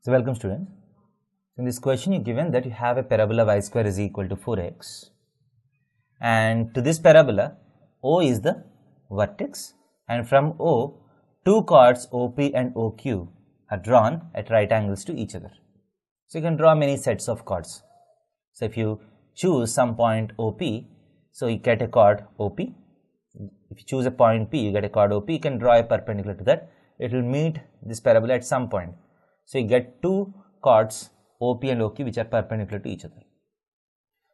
So welcome students. In this question you given that you have a parabola y square is equal to 4x, and to this parabola O is the vertex, and from O two chords OP and OQ are drawn at right angles to each other. So you can draw many sets of chords. So if you choose some point OP, so you get a chord OP. If you choose a point P, you get a chord OP. You can draw a perpendicular to that. It will meet this parabola at some point. So you get two chords OP and OQ which are perpendicular to each other.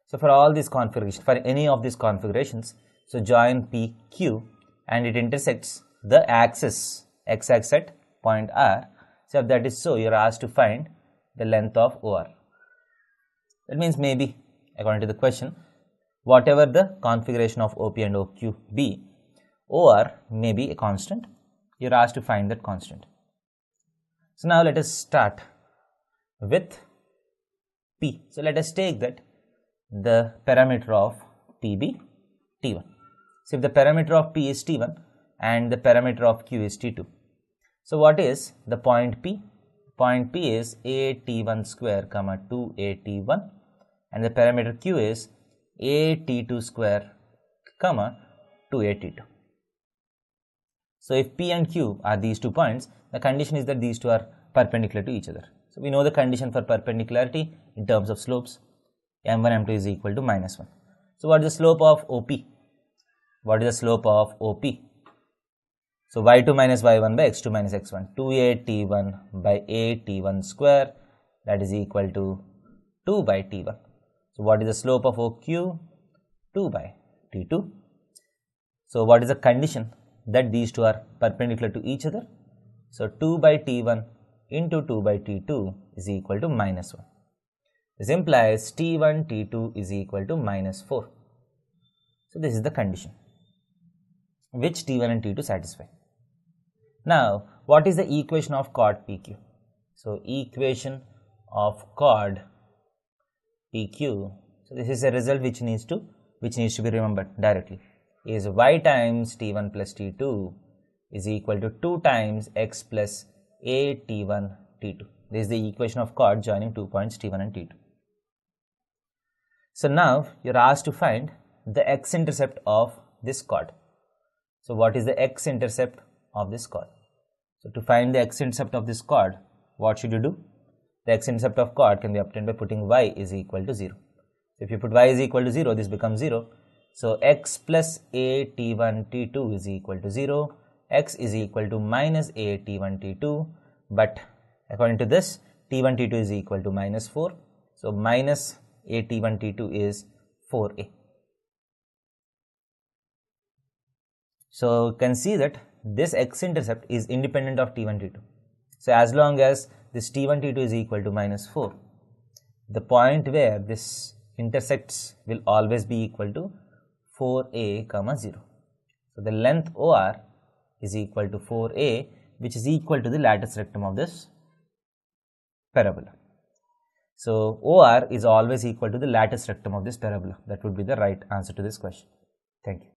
So for all these configurations, for any of these configurations, so join PQ and it intersects the axis x-axis at point R. So if that is so, you are asked to find the length of OR. That means maybe according to the question, whatever the configuration of OP and OQ be, OR may be a constant. You are asked to find that constant. So now let us start with P. So let us take that the parameter of P be T1. So if the parameter of P is T1 and the parameter of Q is T2. So what is the point P? Point P is AT1 square comma 2AT1 and the parameter Q is AT2 square comma 2AT2. So if P and Q are these 2 points, the condition is that these two are perpendicular to each other. So we know the condition for perpendicularity in terms of slopes. M1, M2 is equal to minus 1. So what is the slope of OP? What is the slope of OP? So y2 minus y1 by x2 minus x1. 2at1 by at1 square, that is equal to 2 by t1. So what is the slope of OQ? 2 by t2. So what is the condition that these two are perpendicular to each other? So 2 by t1 into 2 by t2 is equal to minus 1. This implies t1 t2 is equal to minus 4. So this is the condition which t1 and t2 satisfy. Now what is the equation of chord PQ? So equation of chord PQ, so this is a result which needs to be remembered directly, is y times t1 plus t2 is equal to 2 times x plus a t1 t2. This is the equation of chord joining 2 points t1 and t2. So now you are asked to find the x-intercept of this chord. So what is the x-intercept of this chord? So to find the x-intercept of this chord, what should you do? The x-intercept of chord can be obtained by putting y is equal to 0. So if you put y is equal to 0, this becomes 0. So x plus a t1 t2 is equal to 0. X is equal to minus a t1 t2, but according to this t1 t2 is equal to minus 4. So minus a t1 t2 is 4a. So you can see that this x-intercept is independent of t1 t2. So as long as this t1 t2 is equal to minus 4, the point where this intersects will always be equal to 4a comma 0. So the length OR is equal to 4a, which is equal to the lattice rectum of this parabola. So OR is always equal to the lattice rectum of this parabola. That would be the right answer to this question. Thank you.